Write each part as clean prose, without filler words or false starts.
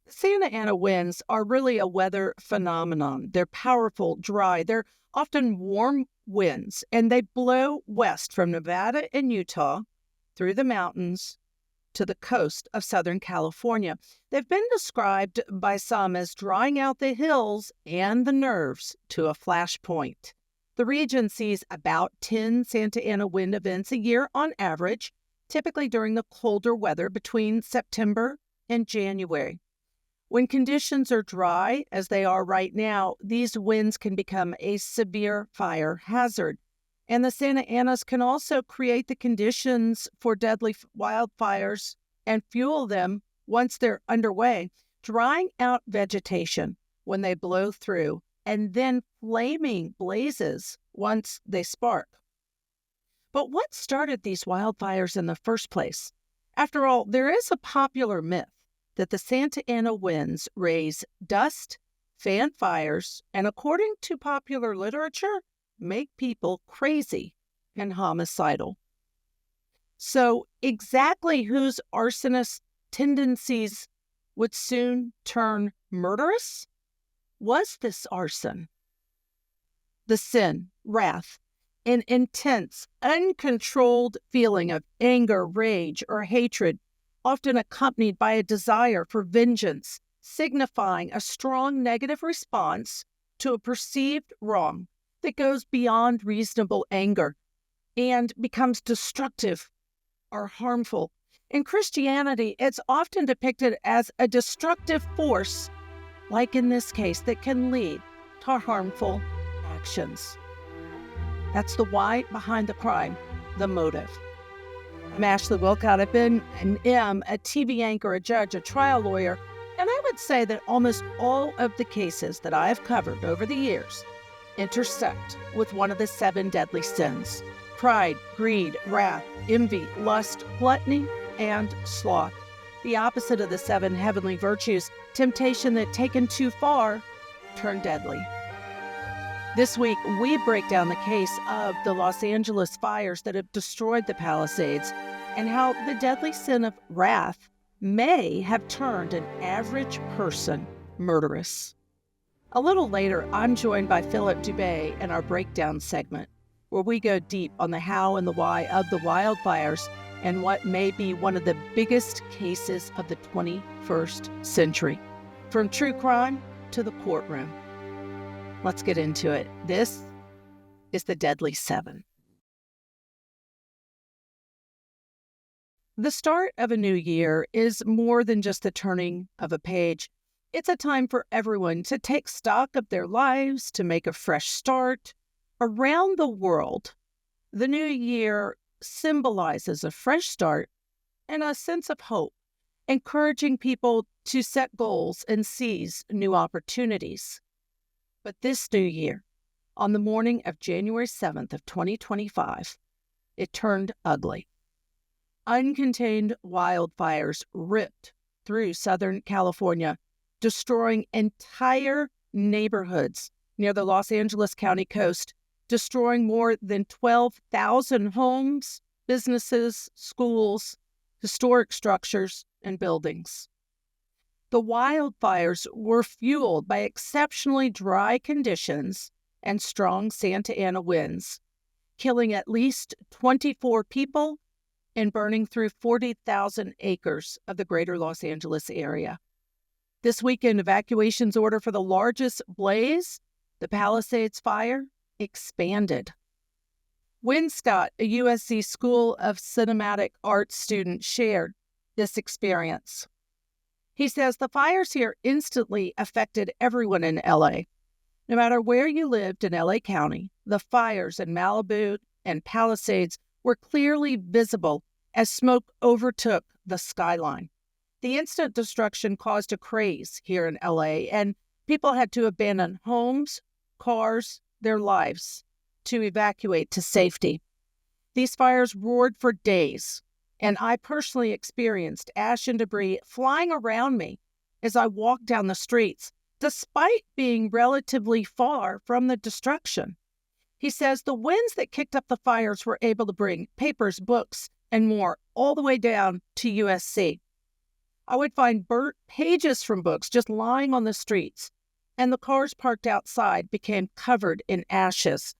Santa Ana winds are really a weather phenomenon. They're powerful, dry. They're often warm winds, and they blow west from Nevada and Utah through the mountains to the coast of Southern California. They've been described by some as drying out the hills and the nerves to a flashpoint. The region sees about 10 Santa Ana wind events a year on average, typically during the colder weather between September and January. When conditions are dry, as they are right now, these winds can become a severe fire hazard. And the Santa Anas can also create the conditions for deadly wildfires and fuel them once they're underway, drying out vegetation when they blow through, and then flaming blazes once they spark. But what started these wildfires in the first place? After all, there is a popular myth that the Santa Ana winds raise dust, fan fires, and according to popular literature, make people crazy and homicidal. So exactly whose arsonist tendencies would soon turn murderous? Was this arson? The sin, wrath, an intense, uncontrolled feeling of anger, rage, or hatred, often accompanied by a desire for vengeance, signifying a strong negative response to a perceived wrong that goes beyond reasonable anger and becomes destructive or harmful. In Christianity, it's often depicted as a destructive force, like in this case, that can lead to harmful actions. That's the why behind the crime, the motive. I'm Ashley Willcott. I've been and am a TV anchor, a judge, a trial lawyer, and I would say that almost all of the cases that I have covered over the years intersect with one of the 7 deadly sins: pride, greed, wrath, envy, lust, gluttony, and sloth. The opposite of the 7 heavenly virtues, temptation that taken too far turn deadly. This week, we break down the case of the Los Angeles fires that have destroyed the Palisades and how the deadly sin of wrath may have turned an average person murderous. A little later, I'm joined by Philip Dubé in our breakdown segment, where we go deep on the how and the why of the wildfires and what may be one of the biggest cases of the 21st century, from true crime to the courtroom. Let's get into it. This is the Deadly 7. The start of a new year is more than just the turning of a page. It's a time for everyone to take stock of their lives, to make a fresh start. Around the world, the new year symbolizes a fresh start and a sense of hope, encouraging people to set goals and seize new opportunities. But this new year, on the morning of January 7th of 2025, it turned ugly. Uncontained wildfires ripped through Southern California, destroying entire neighborhoods near the Los Angeles County coast, destroying more than 12,000 homes, businesses, schools, historic structures, and buildings. The wildfires were fueled by exceptionally dry conditions and strong Santa Ana winds, killing at least 24 people and burning through 40,000 acres of the greater Los Angeles area. This weekend, evacuations order for the largest blaze, the Palisades fire, expanded. Willcott, a USC School of Cinematic Arts student, shared this experience. He says the fires here instantly affected everyone in LA. No matter where you lived in LA County, the fires in Malibu and Palisades were clearly visible as smoke overtook the skyline. The instant destruction caused a craze here in LA, and people had to abandon homes, cars, their lives to evacuate to safety. These fires roared for days, and I personally experienced ash and debris flying around me as I walked down the streets, despite being relatively far from the destruction. He says the winds that kicked up the fires were able to bring papers, books, and more all the way down to USC. I would find burnt pages from books just lying on the streets, and the cars parked outside became covered in ashes.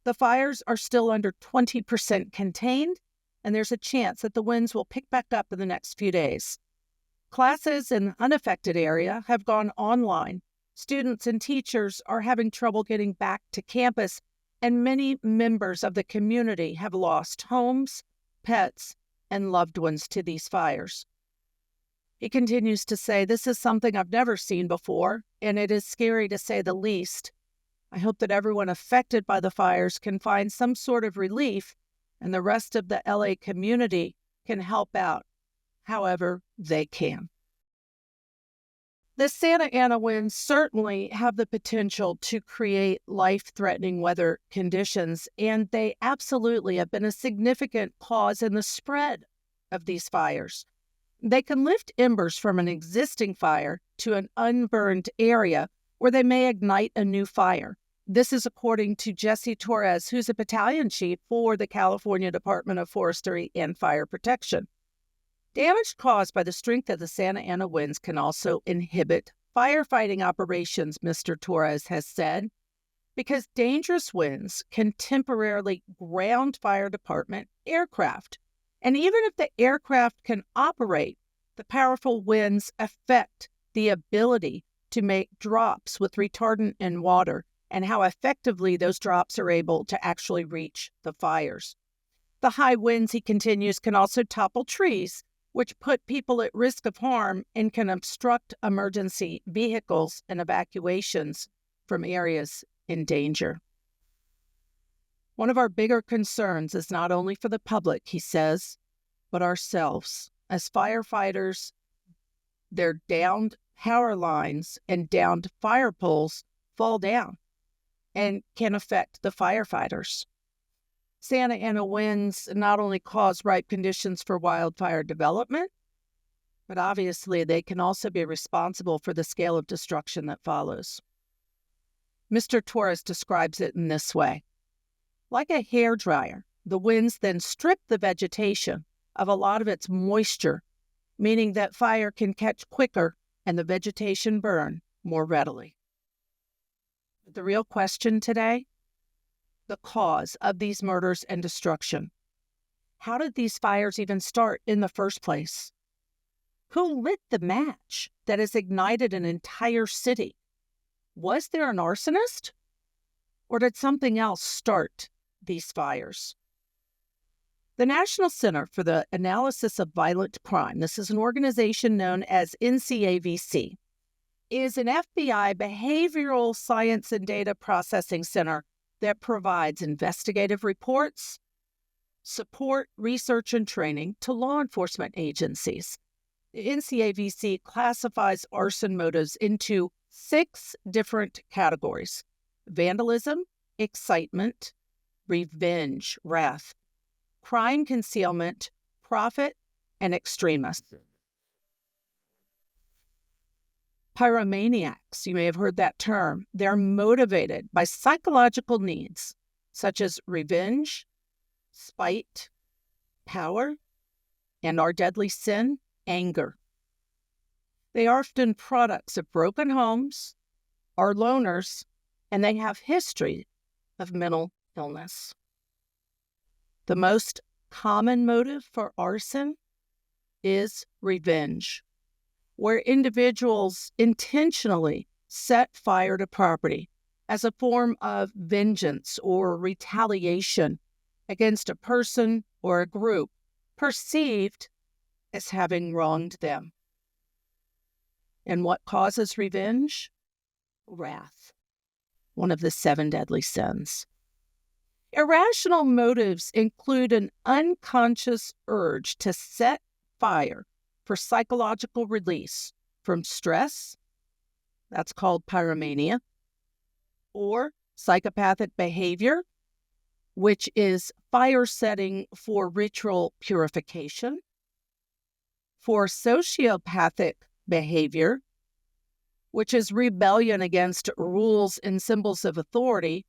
The fires are still under 20% contained, and there's a chance that the winds will pick back up in the next few days. Classes in the unaffected area have gone online. Students and teachers are having trouble getting back to campus, and many members of the community have lost homes, pets, and loved ones to these fires. He continues to say, "This is something I've never seen before, and it is scary to say the least. I hope that everyone affected by the fires can find some sort of relief, and the rest of the LA community can help out however they can." The Santa Ana winds certainly have the potential to create life-threatening weather conditions, and they absolutely have been a significant cause in the spread of these fires. They can lift embers from an existing fire to an unburned area where they may ignite a new fire. This is according to Jesse Torres, who's a battalion chief for the California Department of Forestry and Fire Protection. Damage caused by the strength of the Santa Ana winds can also inhibit firefighting operations, Mr. Torres has said, because dangerous winds can temporarily ground fire department aircraft. And even if the aircraft can operate, the powerful winds affect the ability to make drops with retardant in water and how effectively those drops are able to actually reach the fires. The high winds, he continues, can also topple trees, which put people at risk of harm and can obstruct emergency vehicles and evacuations from areas in danger. One of our bigger concerns is not only for the public, he says, but ourselves. As firefighters, their downed power lines and downed fire poles fall down and can affect the firefighters. Santa Ana winds not only cause ripe conditions for wildfire development, but obviously they can also be responsible for the scale of destruction that follows. Mr. Torres describes it in this way. Like a hairdryer, the winds then strip the vegetation of a lot of its moisture, meaning that fire can catch quicker and the vegetation burn more readily. The real question today, the cause of these murders and destruction. How did these fires even start in the first place? Who lit the match that has ignited an entire city? Was there an arsonist? Or did something else start these fires? The National Center for the Analysis of Violent Crime, this is an organization known as NCAVC, is an FBI behavioral science and data processing center that provides investigative reports, support, research, and training to law enforcement agencies. The NCAVC classifies arson motives into 6 different categories: vandalism, excitement, revenge, wrath, crime concealment, profit, and extremists. Pyromaniacs, you may have heard that term, they're motivated by psychological needs such as revenge, spite, power, and our deadly sin, anger. They are often products of broken homes, are loners, and they have history of mental illness. The most common motive for arson is revenge, where individuals intentionally set fire to property as a form of vengeance or retaliation against a person or a group perceived as having wronged them. And what causes revenge? Wrath, one of the 7 deadly sins. Irrational motives include an unconscious urge to set fire for psychological release from stress, that's called pyromania, or psychopathic behavior, which is fire setting for ritual purification, for sociopathic behavior, which is rebellion against rules and symbols of authority,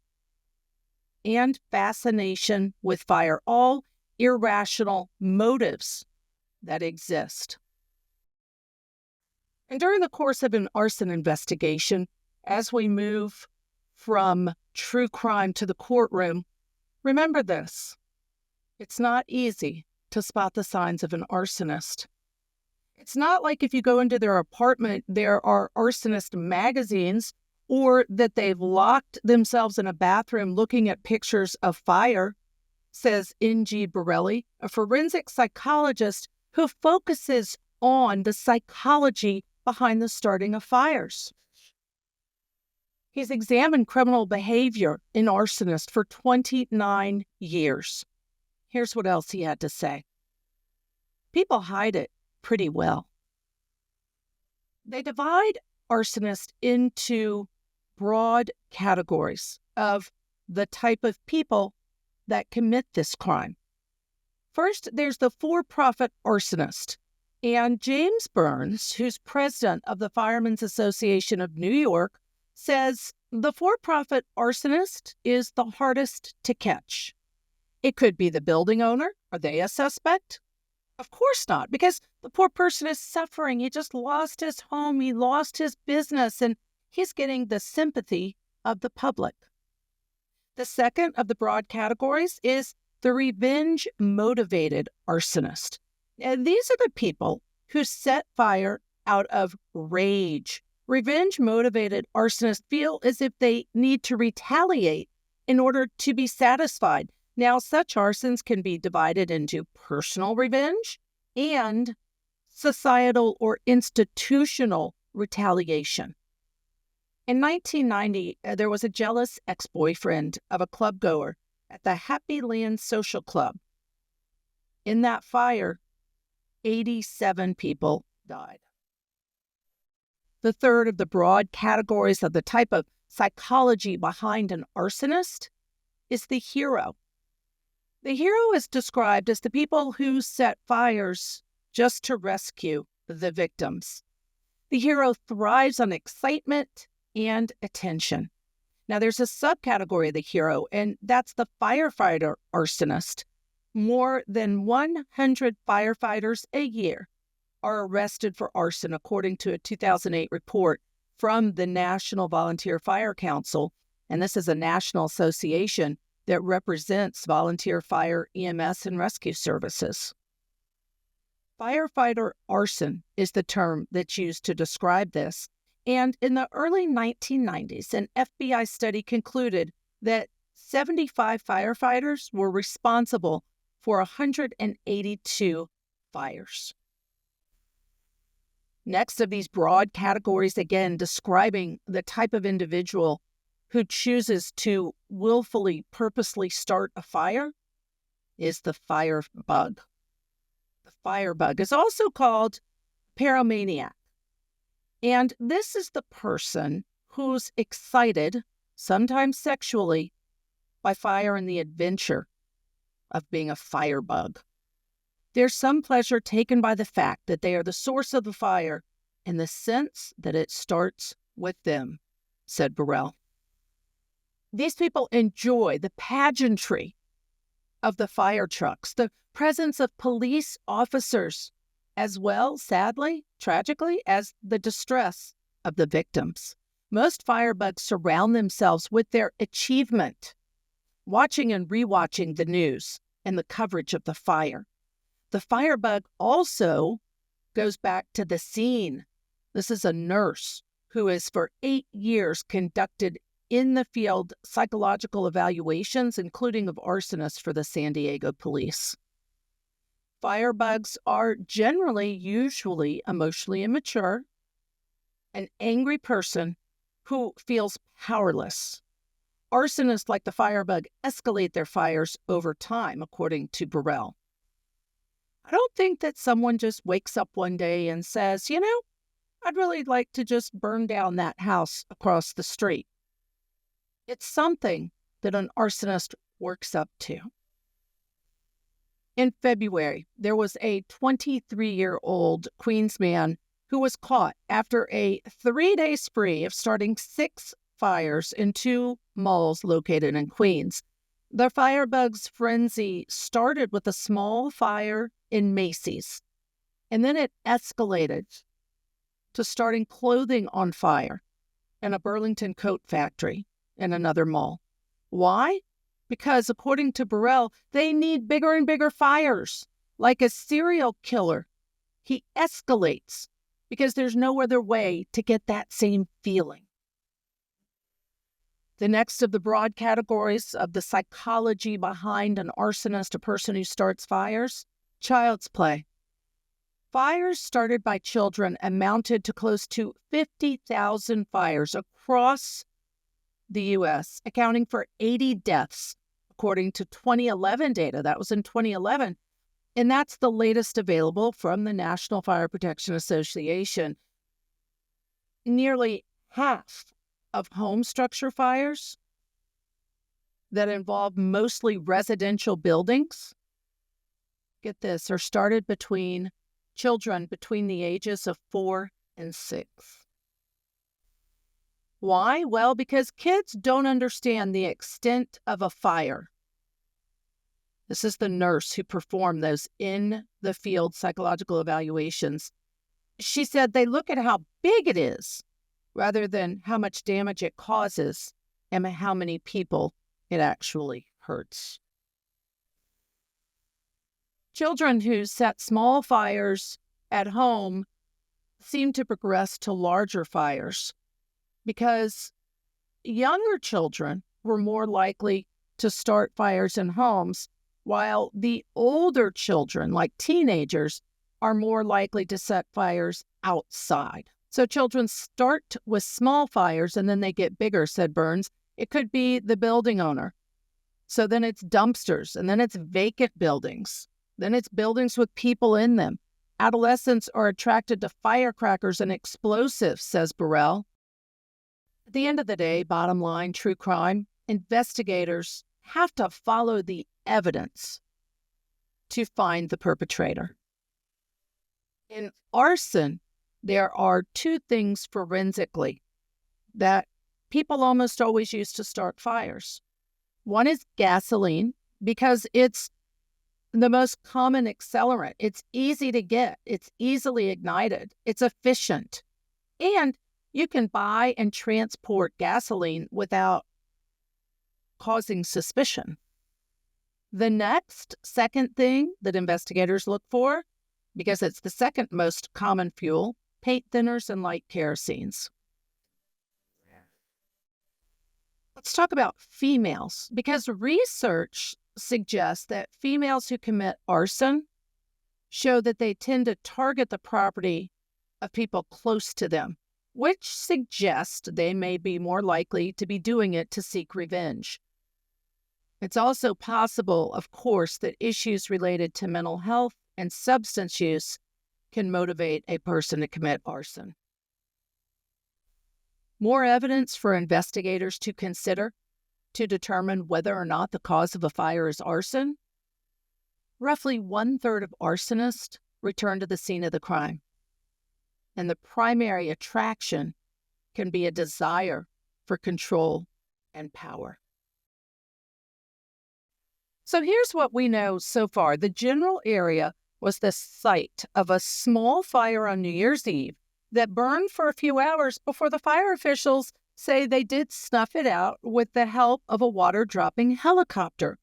and fascination with fire, all irrational motives that exist. And during the course of an arson investigation, as we move from true crime to the courtroom, remember this: it's not easy to spot the signs of an arsonist. It's not like if you go into their apartment, there are arsonist magazines, or that they've locked themselves in a bathroom looking at pictures of fire, says N.G. Borelli, a forensic psychologist who focuses on the psychology behind the starting of fires. He's examined criminal behavior in arsonists for 29 years. Here's what else he had to say. People hide it pretty well. They divide arsonists into broad categories of the type of people that commit this crime. First, there's the for-profit arsonist. And James Burns, who's president of the Firemen's Association of New York, says the for-profit arsonist is the hardest to catch. It could be the building owner. Are they a suspect? Of course not, because the poor person is suffering. He just lost his home. He lost his business, and he's getting the sympathy of the public. The second of the broad categories is the revenge-motivated arsonist. And these are the people who set fire out of rage. Revenge-motivated arsonists feel as if they need to retaliate in order to be satisfied. Now, such arsons can be divided into personal revenge and societal or institutional retaliation. In 1990, there was a jealous ex-boyfriend of a clubgoer at the Happy Land Social Club. In that fire, 87 people died. The third of the broad categories of the type of psychology behind an arsonist is the hero. The hero is described as the people who set fires just to rescue the victims. The hero thrives on excitement and attention. Now, there's a subcategory of the hero, and that's the firefighter arsonist. More than 100 firefighters a year are arrested for arson, according to a 2008 report from the National Volunteer Fire Council, and this is a national association that represents volunteer fire, EMS, and rescue services. Firefighter arson is the term that's used to describe this, and in the early 1990s, an FBI study concluded that 75 firefighters were responsible for 182 fires. Next of these broad categories, again, describing the type of individual who chooses to willfully, purposely start a fire, is the firebug. The firebug is also called pyromaniac. And this is the person who's excited, sometimes sexually, by fire and the adventure of being a firebug. There's some pleasure taken by the fact that they are the source of the fire and the sense that it starts with them, said Burrell. These people enjoy the pageantry of the fire trucks, the presence of police officers, as well, sadly, tragically, as the distress of the victims. Most firebugs surround themselves with their achievement, watching and rewatching the news and the coverage of the fire. The firebug also goes back to the scene. This is a nurse who has for 8 years conducted in the field psychological evaluations, including of arsonists for the San Diego police. Firebugs are usually emotionally immature, an angry person who feels powerless. Arsonists like the firebug escalate their fires over time, according to Burrell. I don't think that someone just wakes up one day and says, I'd really like to just burn down that house across the street. It's something that an arsonist works up to. In February, there was a 23-year-old Queens man who was caught after a 3-day spree of starting 6 fires in 2 malls located in Queens. The firebug's frenzy started with a small fire in Macy's, and then it escalated to starting clothing on fire in a Burlington coat factory in another mall. Why? Because according to Burrell, they need bigger and bigger fires. Like a serial killer, he escalates because there's no other way to get that same feeling. The next of the broad categories of the psychology behind an arsonist, a person who starts fires, child's play. Fires started by children amounted to close to 50,000 fires across the U.S., accounting for 80 deaths, according to 2011 data. That was in 2011. And that's the latest available from the National Fire Protection Association. Nearly half of home structure fires that involve mostly residential buildings, get this, are started between children between the ages of 4 and 6. Why? Well, because kids don't understand the extent of a fire. This is the nurse who performed those in-the-field psychological evaluations. She said they look at how big it is rather than how much damage it causes and how many people it actually hurts. Children who set small fires at home seem to progress to larger fires because younger children were more likely to start fires in homes, while the older children, like teenagers, are more likely to set fires outside. So children start with small fires and then they get bigger, said Burns. It could be the building owner. So then it's dumpsters, and then it's vacant buildings. Then it's buildings with people in them. Adolescents are attracted to firecrackers and explosives, says Burrell. At the end of the day, bottom line, true crime, investigators have to follow the evidence to find the perpetrator. In arson, there are two things forensically that people almost always use to start fires. One is gasoline, because it's the most common accelerant. It's easy to get. It's easily ignited. It's efficient. And you can buy and transport gasoline without causing suspicion. The second thing that investigators look for, because it's the second most common fuel, paint thinners and light kerosenes. Let's talk about females, because research suggests that females who commit arson show that they tend to target the property of people close to them, which suggests they may be more likely to be doing it to seek revenge. It's also possible, of course, that issues related to mental health and substance use can motivate a person to commit arson. More evidence for investigators to consider to determine whether or not the cause of a fire is arson. Roughly 1/3 of arsonists return to the scene of the crime. And the primary attraction can be a desire for control and power. So here's what we know so far. The general area was the site of a small fire on New Year's Eve that burned for a few hours before the fire officials say they did snuff it out with the help of a water-dropping helicopter.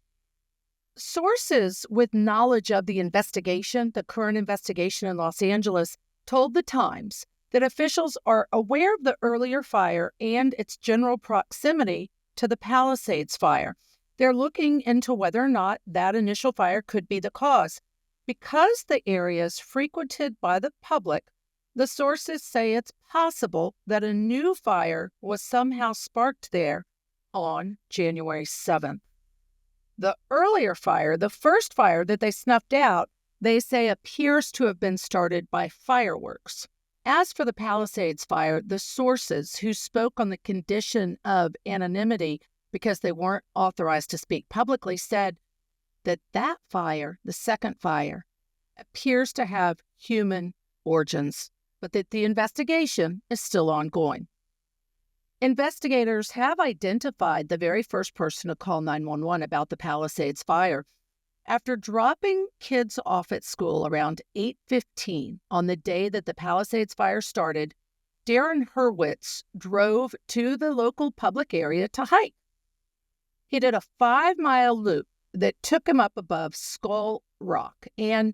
Sources with knowledge of the investigation, the current investigation in Los Angeles, told the Times that officials are aware of the earlier fire and its general proximity to the Palisades fire. They're looking into whether or not that initial fire could be the cause. Because the area is frequented by the public, the sources say it's possible that a new fire was somehow sparked there on January 7th. The earlier fire, the first fire that they snuffed out, they say appears to have been started by fireworks. As for the Palisades fire, the sources who spoke on the condition of anonymity because they weren't authorized to speak publicly said that that fire, the second fire, appears to have human origins, but that the investigation is still ongoing. Investigators have identified the very first person to call 911 about the Palisades fire. After dropping kids off at school around 8:15 on the day that the Palisades fire started, Darren Hurwitz drove to the local public area to hike. He did a 5-mile loop that took him up above Skull Rock, and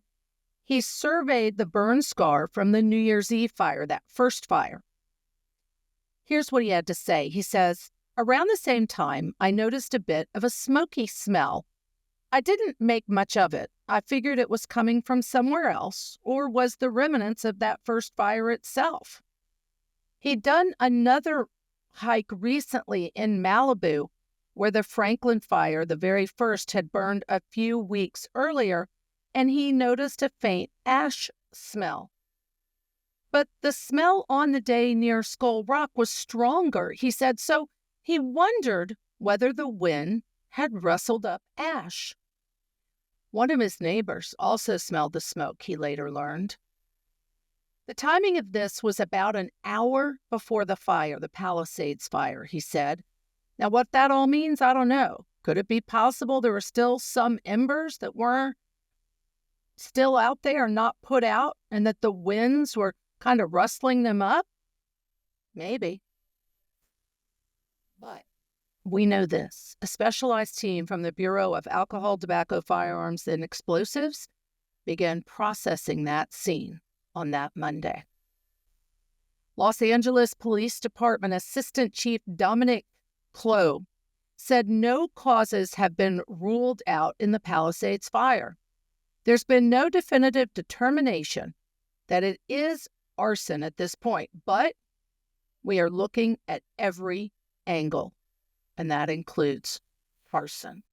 he surveyed the burn scar from the New Year's Eve fire, that first fire. Here's what he had to say. He says, "Around the same time, I noticed a bit of a smoky smell. I didn't make much of it. I figured it was coming from somewhere else or was the remnants of that first fire itself." He'd done another hike recently in Malibu where the Franklin fire, the very first, had burned a few weeks earlier, and he noticed a faint ash smell. But the smell on the day near Skull Rock was stronger, he said, so he wondered whether the wind had rustled up ash. One of his neighbors also smelled the smoke, he later learned. The timing of this was about an hour before the fire, the Palisades fire, he said. Now, what that all means, I don't know. Could it be possible there were still some embers that were still out there, not put out, and that the winds were kind of rustling them up? Maybe. But we know this. A specialized team from the Bureau of Alcohol, Tobacco, Firearms, and Explosives began processing that scene on that Monday. Los Angeles Police Department Assistant Chief Dominic Clough said no causes have been ruled out in the Palisades fire. There's been no definitive determination that it is arson at this point, but we are looking at every angle, and that includes arson.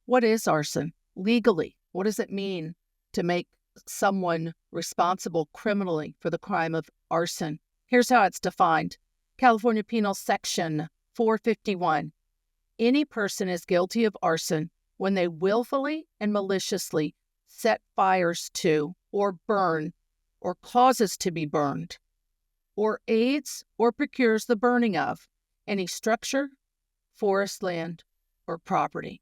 What is arson? Legally, what does it mean to make someone responsible criminally for the crime of arson? Here's how it's defined. California Penal Section 451. Any person is guilty of arson when they willfully and maliciously set fires to or burn or causes to be burned or aids or procures the burning of any structure, forest land, or property.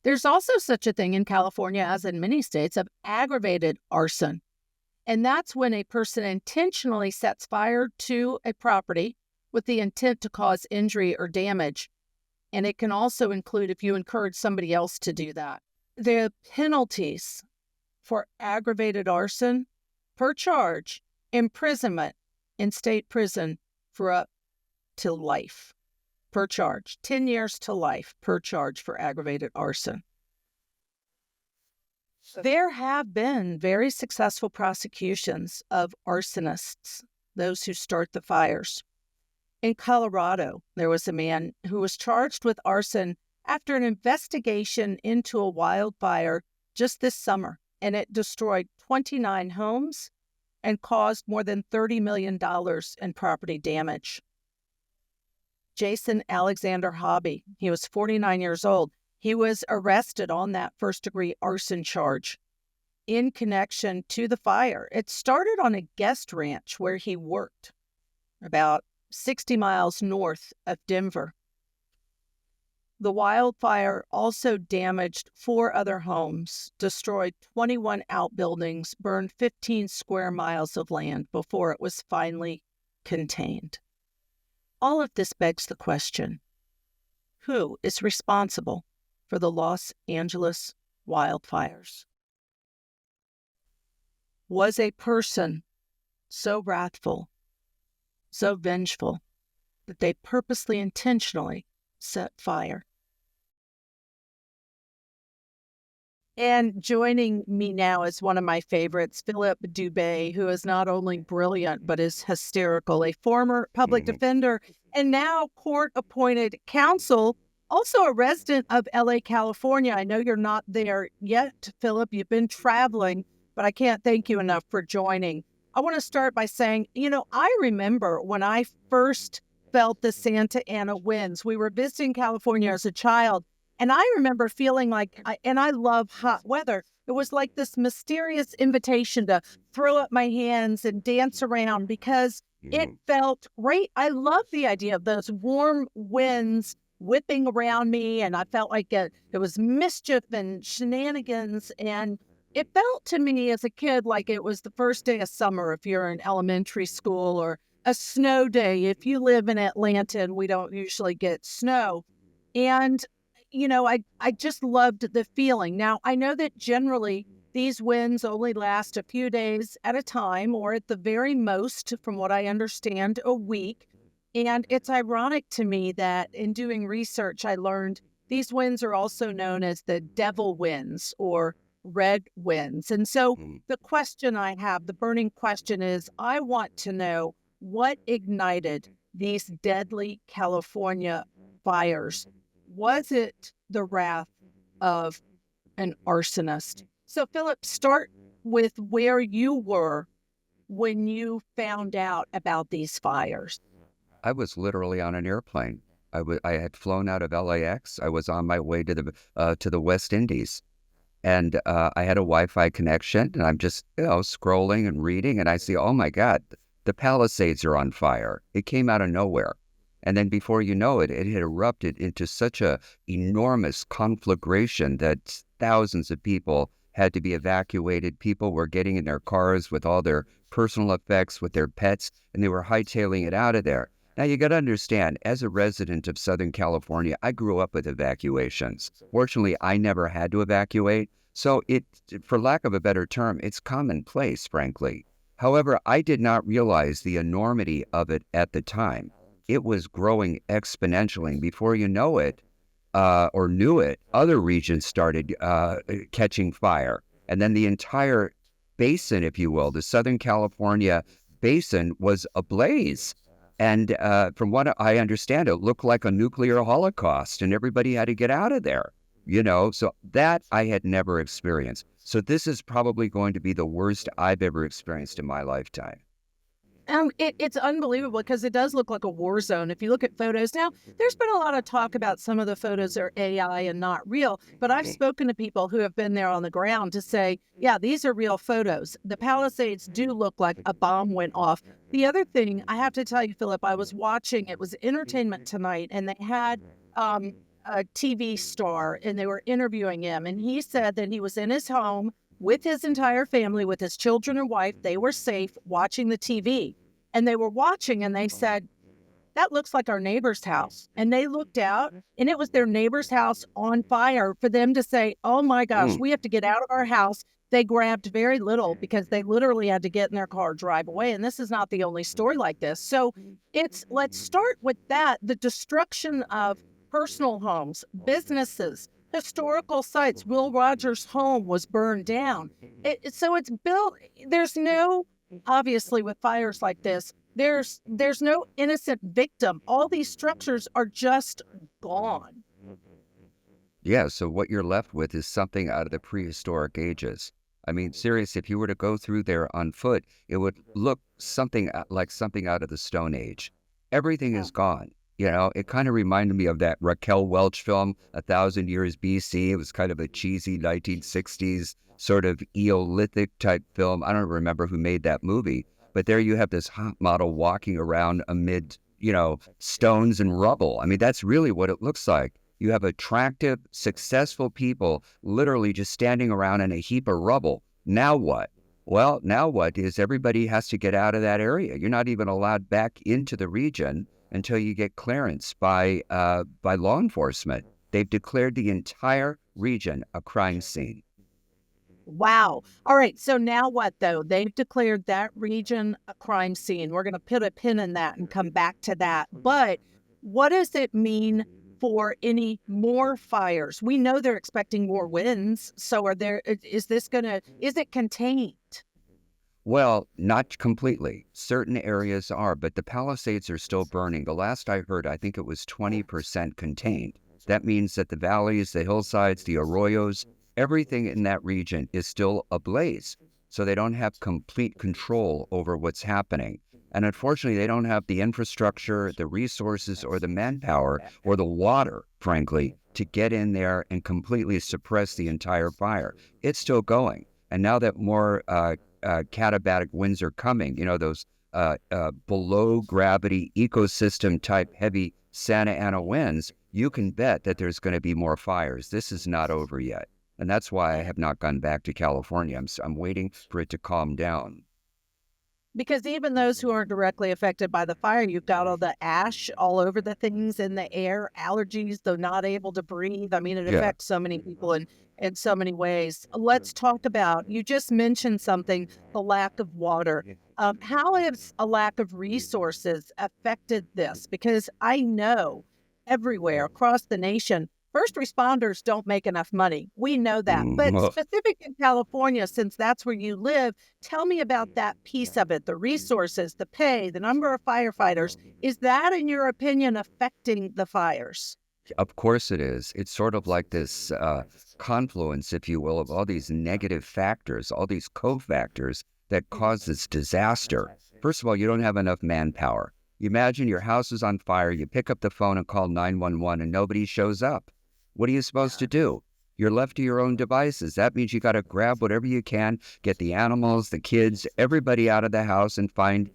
There's also such a thing in California, as in many states, of aggravated arson. And that's when a person intentionally sets fire to a property with the intent to cause injury or damage. And it can also include if you encourage somebody else to do that. The penalties for aggravated arson per charge, imprisonment in state prison for up to life per charge, 10 years to life per charge for aggravated arson. There have been very successful prosecutions of arsonists, those who start the fires. In Colorado, there was a man who was charged with arson after an investigation into a wildfire just this summer, and it destroyed 29 homes and caused more than $30 million in property damage. Jason Alexander Hobby, he was 49 years old. He was arrested on that first-degree arson charge in connection to the fire. It started on a guest ranch where he worked, about 60 miles north of Denver. The wildfire also damaged 4 other homes, destroyed 21 outbuildings, burned 15 square miles of land before it was finally contained. All of this begs the question, who is responsible for the Los Angeles wildfires? Was a person so wrathful, so vengeful, that they purposely, intentionally set fire? And joining me now is one of my favorites, Philip Dubé, who is not only brilliant, but is hysterical, a former public defender and now court-appointed counsel, also a resident of LA, California. I know you're not there yet, Philip. You've been traveling, but I can't thank you enough for joining. I want to start by saying, I remember when I first felt the Santa Ana winds. We were visiting California as a child, and I remember feeling like, and I love hot weather, it was like this mysterious invitation to throw up my hands and dance around because it felt great. I love the idea of those warm winds whipping around me, and I felt like it was mischief and shenanigans. And it felt to me as a kid like it was the first day of summer if you're in elementary school, or a snow day if you live in Atlanta and we don't usually get snow. And, I just loved the feeling. Now, I know that generally these winds only last a few days at a time, or at the very most, from what I understand, a week. And it's ironic to me that in doing research, I learned these winds are also known as the devil winds or red winds. And so the question I have, the burning question is, I want to know what ignited these deadly California fires. Was it the wrath of an arsonist? So, Philip, start with where you were when you found out about these fires. I was literally on an airplane. I had flown out of LAX. I was on my way to the West Indies, and I had a Wi-Fi connection. And I'm just scrolling and reading, and I see, oh my God, the Palisades are on fire. It came out of nowhere, and then before you know it, it had erupted into such a enormous conflagration that thousands of people had to be evacuated. People were getting in their cars with all their personal effects, with their pets, and they were hightailing it out of there. Now, you got to understand, as a resident of Southern California, I grew up with evacuations. Fortunately, I never had to evacuate. So for lack of a better term, it's commonplace, frankly. However, I did not realize the enormity of it at the time. It was growing exponentially. Before you know it, or knew it, other regions started catching fire. And then the entire basin, if you will, the Southern California basin was ablaze. And from what I understand, it looked like a nuclear holocaust, and everybody had to get out of there, So that I had never experienced. So this is probably going to be the worst I've ever experienced in my lifetime. It's unbelievable because it does look like a war zone. If you look at photos now, there's been a lot of talk about some of the photos are AI and not real. But I've spoken to people who have been there on the ground to say, yeah, these are real photos. The Palisades do look like a bomb went off. The other thing I have to tell you, Philip, I was watching, it was Entertainment Tonight, and they had a TV star, and they were interviewing him. And he said that he was in his home with his entire family, with his children and wife. They were safe watching the TV. And they were watching, and they said, that looks like our neighbor's house. And they looked out, and it was their neighbor's house on fire. For them to say, oh my gosh, we have to get out of our house. They grabbed very little because they literally had to get in their car, drive away. And this is not the only story like this. So let's start with that. The destruction of personal homes, businesses, historical sites. Will Rogers' home was burned down. So it's built, obviously with fires like this, there's no innocent victim. All these structures are just gone. Yeah, so what you're left with is something out of the prehistoric ages. I mean, seriously, if you were to go through there on foot, it would look something like something out of the Stone Age. Everything is gone. It kind of reminded me of that Raquel Welch film, 1,000 Years BC. It was kind of a cheesy 1960s sort of Eolithic type film. I don't remember who made that movie, but there you have this hot model walking around amid, stones and rubble. I mean, that's really what it looks like. You have attractive, successful people literally just standing around in a heap of rubble. Now what? Well, now what is everybody has to get out of that area. You're not even allowed back into the region until you get clearance by law enforcement. They've declared the entire region a crime scene. Wow. All right. So now what, though? They've declared that region a crime scene. We're going to put a pin in that and come back to that. But what does it mean for any more fires? We know they're expecting more winds. So is it contained? Well, not completely. Certain areas are, but the Palisades are still burning. The last I heard, I think it was 20% contained. That means that the valleys, the hillsides, the arroyos, everything in that region is still ablaze. So they don't have complete control over what's happening. And unfortunately, they don't have the infrastructure, the resources, or the manpower, or the water, frankly, to get in there and completely suppress the entire fire. It's still going. And now that more katabatic winds are coming, those below gravity ecosystem type heavy Santa Ana winds, you can bet that there's going to be more fires. This is not over yet. And that's why I have not gone back to California. I'm waiting for it to calm down. Because even those who aren't directly affected by the fire, you've got all the ash all over the things in the air, allergies, though not able to breathe. I mean, it Yeah. affects so many people in so many ways. Let's talk about, you just mentioned something, the lack of water. How has a lack of resources affected this? Because I know everywhere across the nation, first responders don't make enough money. We know that. But specific in California, since that's where you live, tell me about that piece of it, the resources, the pay, the number of firefighters. Is that, in your opinion, affecting the fires? Of course it is. It's sort of like this confluence, if you will, of all these negative factors, all these cofactors that cause this disaster. First of all, you don't have enough manpower. You imagine your house is on fire, you pick up the phone and call 911 and nobody shows up. What are you supposed to do? You're left to your own devices. That means you got to grab whatever you can, get the animals, the kids, everybody out of the house and find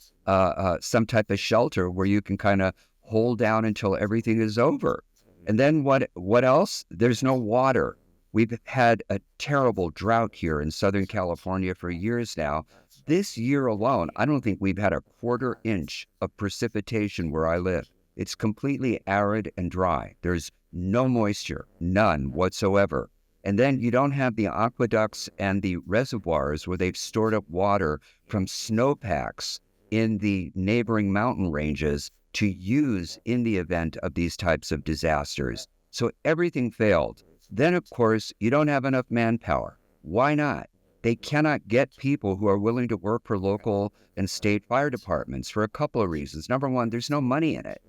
some type of shelter where you can kind of hold down until everything is over. And then what else? There's no water. We've had a terrible drought here in Southern California for years now. This year alone, I don't think we've had a quarter inch of precipitation where I live. It's completely arid and dry. There's no moisture, none whatsoever. And then you don't have the aqueducts and the reservoirs where they've stored up water from snowpacks in the neighboring mountain ranges to use in the event of these types of disasters. So everything failed. Then, of course, you don't have enough manpower. Why not? They cannot get people who are willing to work for local and state fire departments for a couple of reasons. Number one, there's no money in it.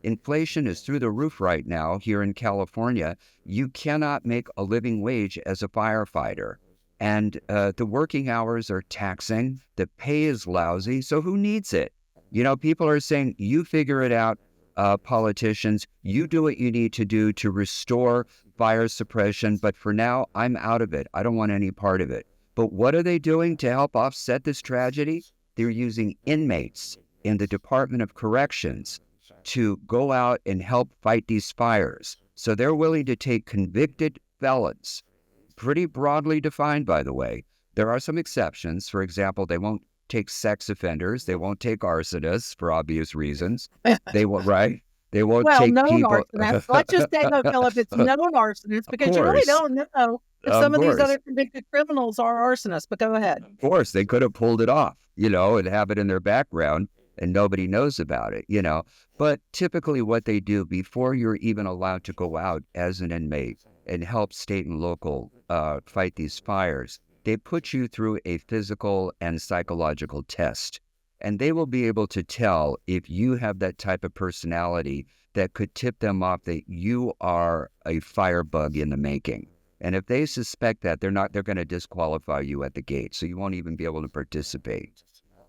Inflation is through the roof right now here in California. You cannot make a living wage as a firefighter. And the working hours are taxing. The pay is lousy. So who needs it? You know, people are saying, you figure it out, politicians. You do what you need to do to restore fire suppression. But for now, I'm out of it. I don't want any part of it. But what are they doing to help offset this tragedy? They're using inmates in the Department of Corrections to go out and help fight these fires. So they're willing to take convicted felons, pretty broadly defined, by the way. There are some exceptions. For example, they won't take sex offenders. They won't take arsonists for obvious reasons. They won't, right? They won't Well, take known people. arsonists. Let's just say, though, Philip, it's known arsonists, because you really don't know if Of some of these course. other convicted criminals are arsonists. But go ahead. Of course, they could have pulled it off, you know, and have it in their background and nobody knows about it, you know. But typically what they do before you're even allowed to go out as an inmate and help state and local fight these fires, they put you through a physical and psychological test. And they will be able to tell if you have that type of personality that could tip them off that you are a firebug in the making. And if they suspect that, they're going to disqualify you at the gate. So you won't even be able to participate.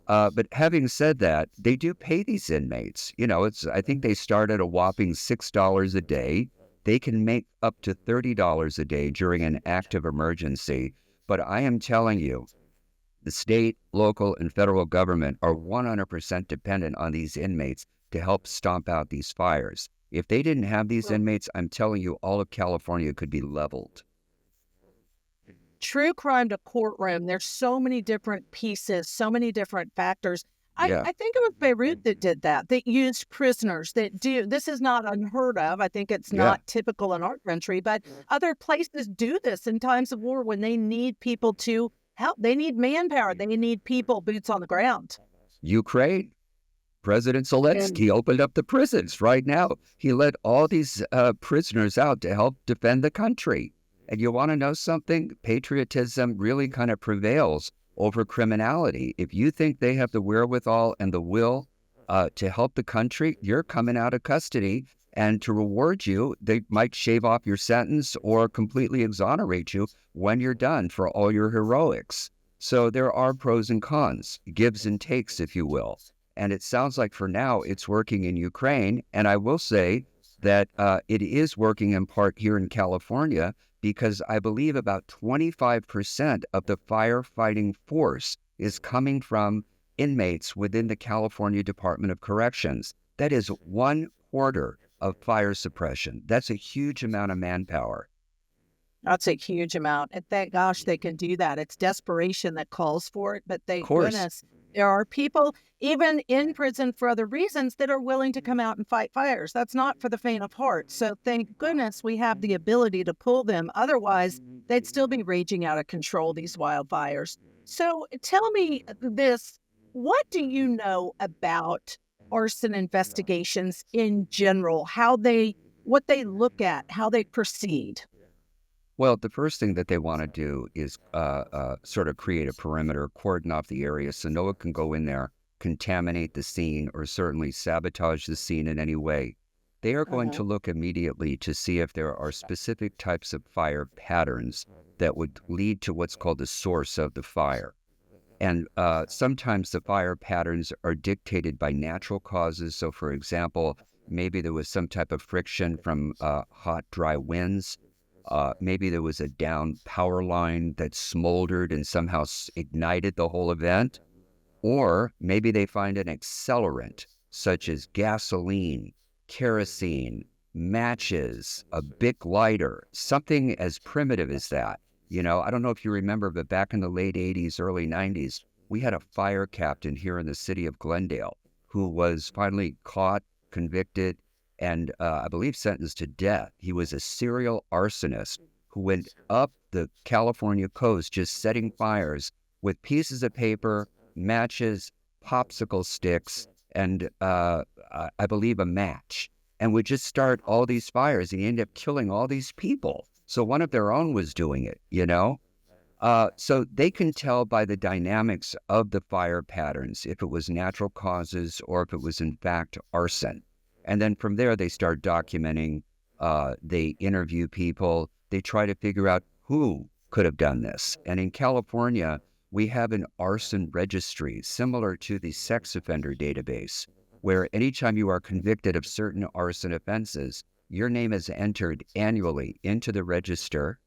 But having said that, they do pay these inmates. You know, I think they start at a whopping $6 a day. They can make up to $30 a day during an active emergency. But I am telling you, the state, local, and federal government are 100% dependent on these inmates to help stomp out these fires. If they didn't have these inmates, I'm telling you, all of California could be leveled. True crime to courtroom, there's so many different pieces, so many different factors. I think it was Beirut that did that used prisoners that do. This is not unheard of. I think it's not typical in our country, but other places do this in times of war when they need people to help. They need manpower. They need people, boots on the ground. Ukraine, President Zelensky opened up the prisons right now. He let all these prisoners out to help defend the country. And you want to know something? Patriotism really kind of prevails over criminality. If you think they have the wherewithal and the will to help the country, you're coming out of custody. And to reward you, they might shave off your sentence or completely exonerate you when you're done for all your heroics. So there are pros and cons, gives and takes, if you will. And it sounds like for now it's working in Ukraine. And I will say that it is working in part here in California, because I believe about 25% of the firefighting force is coming from inmates within the California Department of Corrections. That is 1/4 of fire suppression. That's a huge amount of manpower. That's a huge amount. And thank gosh they can do that. It's desperation that calls for it. But Of thank course. goodness there are people, even in prison for other reasons, that are willing to come out and fight fires. That's not for the faint of heart. So thank goodness we have the ability to pull them. Otherwise, they'd still be raging out of control, these wildfires. So tell me this. What do you know about arson investigations in general? What they look at, how they proceed? Well, the first thing that they want to do is sort of create a perimeter, cordon off the area so no one can go in there, contaminate the scene, or certainly sabotage the scene in any way. They are going to look immediately to see if there are specific types of fire patterns that would lead to what's called the source of the fire. And sometimes the fire patterns are dictated by natural causes. So, for example, maybe there was some type of friction from hot, dry winds. Maybe there was a down power line that smoldered and somehow ignited the whole event. Or maybe they find an accelerant, such as gasoline, kerosene, matches, a Bic lighter, something as primitive as that. You know, I don't know if you remember, but back in the late 80s, early 90s, we had a fire captain here in the city of Glendale who was finally caught, convicted, and I believe sentenced to death. He was a serial arsonist who went up the California coast just setting fires with pieces of paper, matches, popsicle sticks, and I believe a match, and would just start all these fires, and he ended up killing all these people. So one of their own was doing it, you know? So they can tell by the dynamics of the fire patterns if it was natural causes or if it was in fact arson. And then from there, they start documenting, they interview people, they try to figure out who could have done this. And in California, we have an arson registry similar to the sex offender database, where anytime you are convicted of certain arson offenses, your name is entered annually into the register.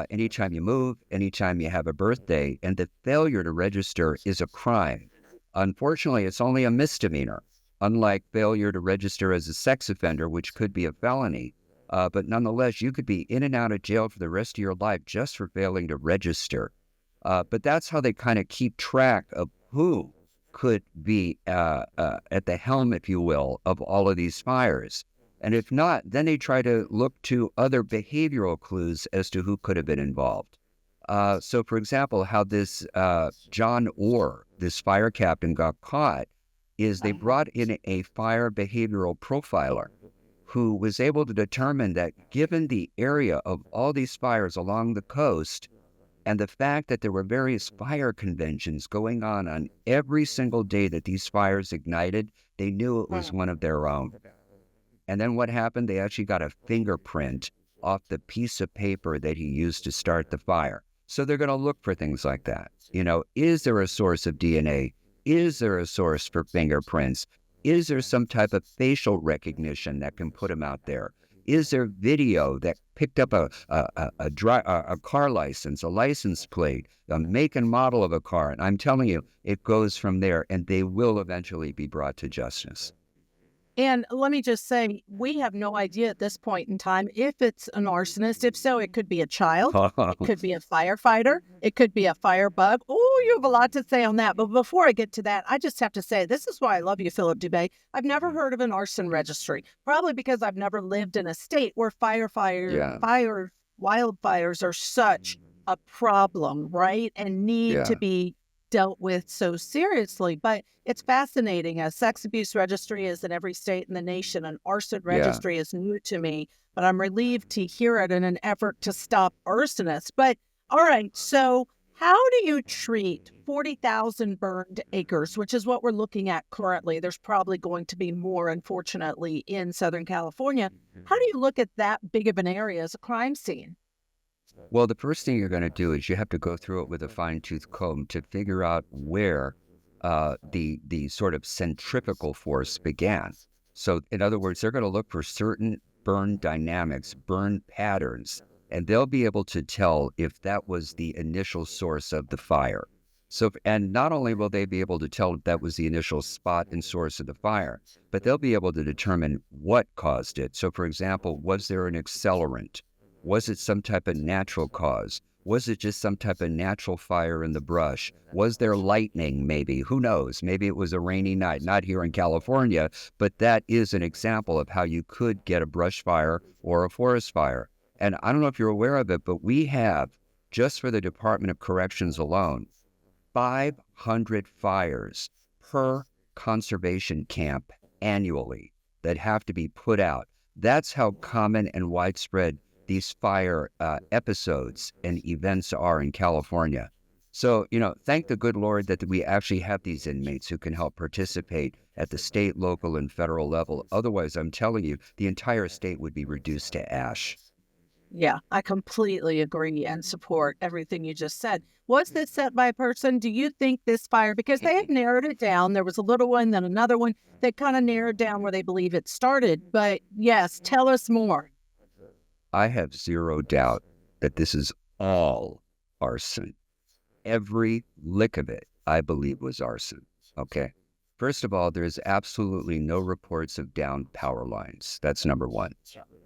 Anytime you move, anytime you have a birthday, and the failure to register is a crime. Unfortunately, it's only a misdemeanor, unlike failure to register as a sex offender, which could be a felony. But nonetheless, you could be in and out of jail for the rest of your life just for failing to register. But that's how they kind of keep track of who could be at the helm, if you will, of all of these fires. And if not, then they try to look to other behavioral clues as to who could have been involved. So, for example, how this John Orr, this fire captain, got caught is they brought in a fire behavioral profiler who was able to determine that given the area of all these fires along the coast and the fact that there were various fire conventions going on every single day that these fires ignited, they knew it was one of their own. And then what happened? They actually got a fingerprint off the piece of paper that he used to start the fire. So they're going to look for things like that. You know, is there a source of DNA? Is there a source for fingerprints? Is there some type of facial recognition that can put him out there? Is there video that picked up a car license, a license plate, a make and model of a car? And I'm telling you, it goes from there, and they will eventually be brought to justice. And let me just say, we have no idea at this point in time if it's an arsonist. If so, it could be a child, it could be a firefighter, it could be a firebug. Oh, you have a lot to say on that. But before I get to that, I just have to say, this is why I love you, Philip Dubé. I've never heard of an arson registry, probably because I've never lived in a state where wildfires are such a problem, right? And need to be dealt with so seriously. But it's fascinating. A sex abuse registry is in every state in the nation. An arson registry is new to me, but I'm relieved to hear it in an effort to stop arsonists. But all right, so how do you treat 40,000 burned acres, which is what we're looking at currently? There's probably going to be more, unfortunately, in Southern California. How do you look at that big of an area as a crime scene? Well, the first thing you're going to do is you have to go through it with a fine-tooth comb to figure out where the sort of centrifugal force began. So, in other words, they're going to look for certain burn dynamics, burn patterns, and they'll be able to tell if that was the initial source of the fire. So, and not only will they be able to tell if that was the initial spot and source of the fire, but they'll be able to determine what caused it. So, for example, was there an accelerant? Was it some type of natural cause? Was it just some type of natural fire in the brush? Was there lightning, maybe? Who knows? Maybe it was a rainy night, not here in California, but that is an example of how you could get a brush fire or a forest fire. And I don't know if you're aware of it, but we have, just for the Department of Corrections alone, 500 fires per conservation camp annually that have to be put out. That's how common and widespread these fire episodes and events are in California. So, thank the good Lord that we actually have these inmates who can help participate at the state, local, and federal level. Otherwise, I'm telling you, the entire state would be reduced to ash. Yeah, I completely agree and support everything you just said. Was this set by a person? Do you think this fire, because they have narrowed it down, there was a little one, then another one, they kind of narrowed down where they believe it started. But yes, tell us more. I have zero doubt that this is all arson. Every lick of it, I believe, was arson. Okay. First of all, there's absolutely no reports of downed power lines. That's number one.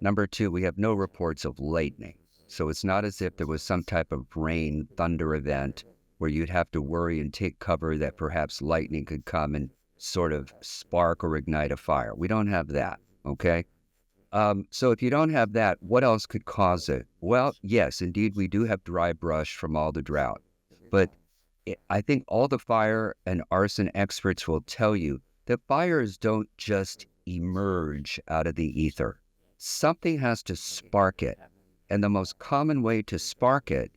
Number two, we have no reports of lightning. So it's not as if there was some type of rain, thunder event where you'd have to worry and take cover that perhaps lightning could come and sort of spark or ignite a fire. We don't have that. Okay. So if you don't have that, what else could cause it? Well, yes, indeed, we do have dry brush from all the drought. But I think all the fire and arson experts will tell you that fires don't just emerge out of the ether. Something has to spark it. And the most common way to spark it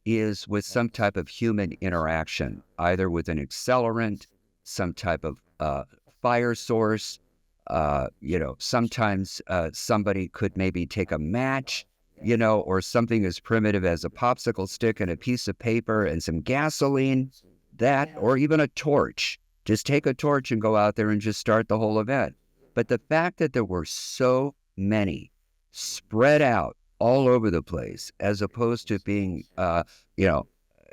is with some type of human interaction, either with an accelerant, some type of fire source. Sometimes somebody could maybe take a match, or something as primitive as a popsicle stick and a piece of paper and some gasoline, or even a torch. Just take a torch and go out there and just start the whole event. But the fact that there were so many spread out all over the place, as opposed to being,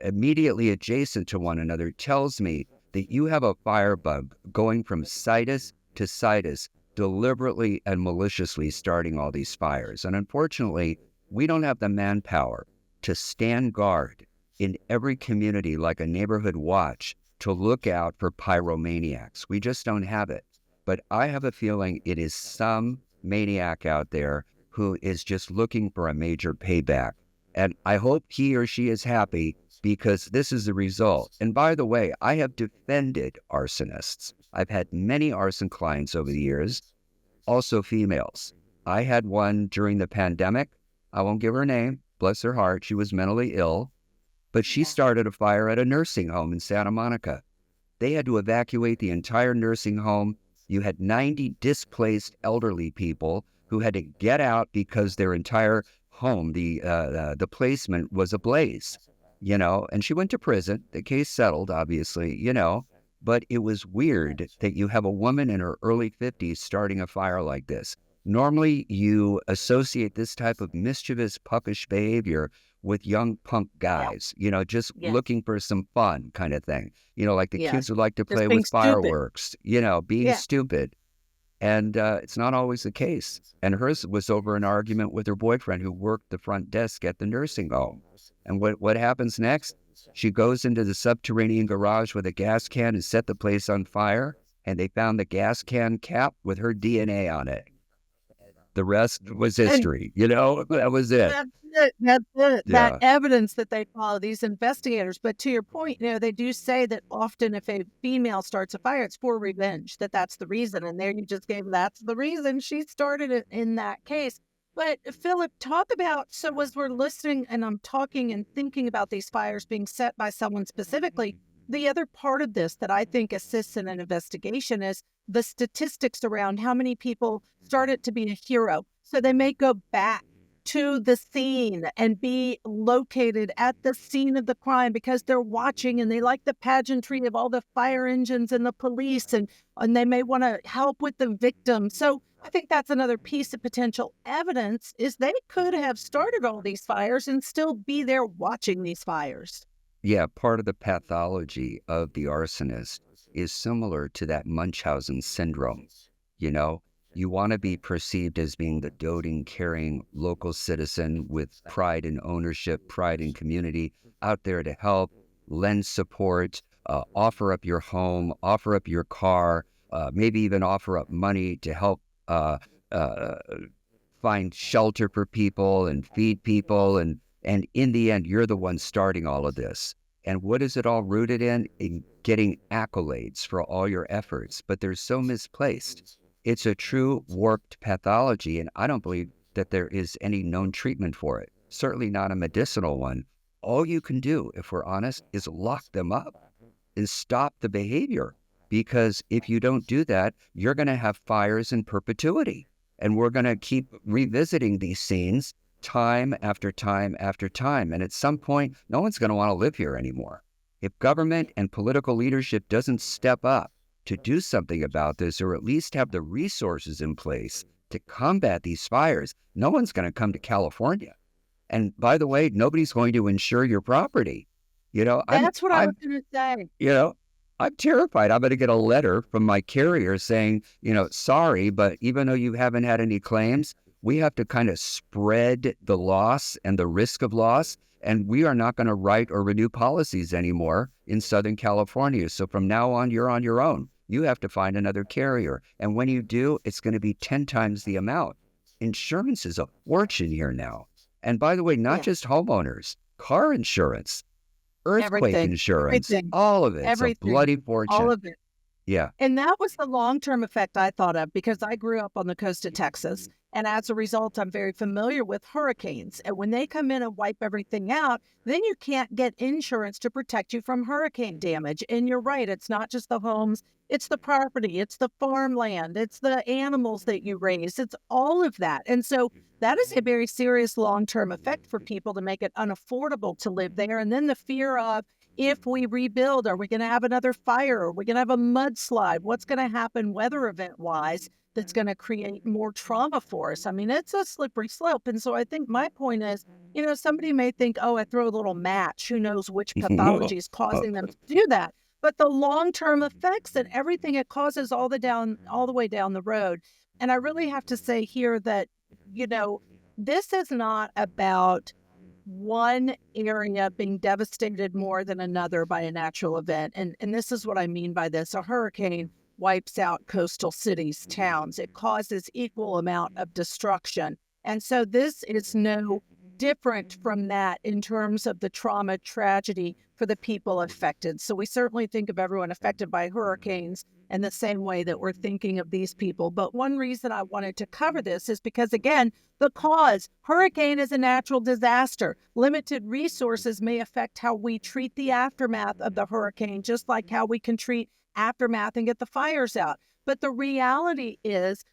immediately adjacent to one another, tells me that you have a firebug going from situs to situs, deliberately and maliciously starting all these fires. And unfortunately, we don't have the manpower to stand guard in every community like a neighborhood watch to look out for pyromaniacs. We just don't have it. But I have a feeling it is some maniac out there who is just looking for a major payback. And I hope he or she is happy, because this is the result. And by the way, I have defended arsonists. I've had many arson clients over the years, also females. I had one during the pandemic. I won't give her name, bless her heart. She was mentally ill, but she started a fire at a nursing home in Santa Monica. They had to evacuate the entire nursing home. You had 90 displaced elderly people who had to get out because their entire home, the placement, was ablaze, and she went to prison. The case settled, obviously, but it was weird that you have a woman in her early 50s starting a fire like this. Normally, you associate this type of mischievous, puckish behavior with young punk guys, just looking for some fun kind of thing. Like the kids who like to play with fireworks, being stupid. And it's not always the case. And hers was over an argument with her boyfriend who worked the front desk at the nursing home. And what happens next? She goes into the subterranean garage with a gas can and set the place on fire. And they found the gas can cap with her DNA on it. The rest was history. That was it. That's it. That evidence that they follow, these investigators. But to your point, they do say that often if a female starts a fire, it's for revenge, that's the reason. And there you just gave, that's the reason she started it in that case. But Philip, talk about, so as we're listening and I'm talking and thinking about these fires being set by someone specifically, the other part of this that I think assists in an investigation is the statistics around how many people start it to be a hero. So they may go back to the scene and be located at the scene of the crime because they're watching and they like the pageantry of all the fire engines and the police, and they may want to help with the victim. So I think that's another piece of potential evidence, is they could have started all these fires and still be there watching these fires. Yeah, part of the pathology of the arsonist is similar to that Munchausen syndrome. You know, you want to be perceived as being the doting, caring local citizen with pride in ownership, pride in community, out there to help, lend support, offer up your home, offer up your car, maybe even offer up money to help uh, uh, find shelter for people and feed people. And in the end, you're the one starting all of this. And what is it all rooted in? In getting accolades for all your efforts. But they're so misplaced. It's a true warped pathology. And I don't believe that there is any known treatment for it, certainly not a medicinal one. All you can do, if we're honest, is lock them up and stop the behavior. Because if you don't do that, you're going to have fires in perpetuity. And we're going to keep revisiting these scenes time after time after time. And at some point, no one's going to want to live here anymore. If government and political leadership doesn't step up to do something about this, or at least have the resources in place to combat these fires, no one's going to come to California. And by the way, nobody's going to insure your property. That's what I was going to say. I'm terrified. I'm going to get a letter from my carrier saying, sorry, but even though you haven't had any claims, we have to kind of spread the loss and the risk of loss. And we are not going to write or renew policies anymore in Southern California. So from now on, you're on your own. You have to find another carrier. And when you do, it's going to be 10 times the amount. Insurance is a fortune here now. And by the way, not just homeowners, car insurance, earthquake insurance, all of it. It's a bloody fortune. All of it. Yeah. And that was the long-term effect I thought of, because I grew up on the coast of Texas. And as a result, I'm very familiar with hurricanes. And when they come in and wipe everything out, then you can't get insurance to protect you from hurricane damage. And you're right, it's not just the homes, it's the property, it's the farmland, it's the animals that you raise, it's all of that. And so that is a very serious long-term effect for people to make it unaffordable to live there. And then the fear of, if we rebuild, are we going to have another fire? Are we going to have a mudslide? What's going to happen weather event-wise that's going to create more trauma for us? I mean, it's a slippery slope. And so I think my point is, somebody may think, oh, I throw a little match. Who knows which pathology is causing them to do that? But the long-term effects and everything it causes all the way down the road. And I really have to say here that, this is not about one area being devastated more than another by a natural event. And this is what I mean by this. A hurricane wipes out coastal cities, towns. It causes equal amount of destruction. And so this is no different from that in terms of the trauma, tragedy for the people affected. So we certainly think of everyone affected by hurricanes in the same way that we're thinking of these people. But one reason I wanted to cover this is because, again, the cause, hurricane is a natural disaster. Limited resources may affect how we treat the aftermath of the hurricane, just like how we can treat aftermath and get the fires out. But the reality is,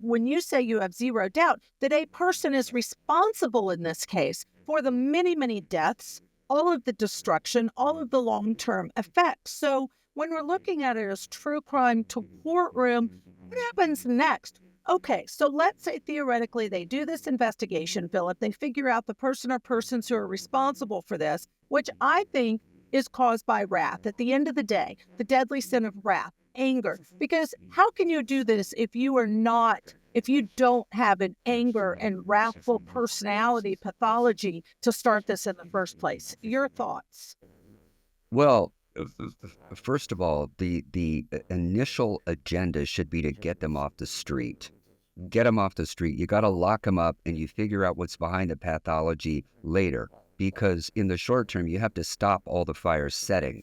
when you say you have zero doubt that a person is responsible in this case for the many, many deaths, all of the destruction, all of the long-term effects. So when we're looking at it as true crime to courtroom, what happens next? Okay, so let's say theoretically they do this investigation, Philip. They figure out the person or persons who are responsible for this, which I think is caused by wrath. At the end of the day, the deadly sin of wrath, anger. Because how can you do this if you don't have an anger and wrathful personality pathology to start this in the first place? Your thoughts? Well, first of all, the initial agenda should be to get them off the street. Get them off the street. You got to lock them up, and you figure out what's behind the pathology later. Because in the short term, you have to stop all the fire setting.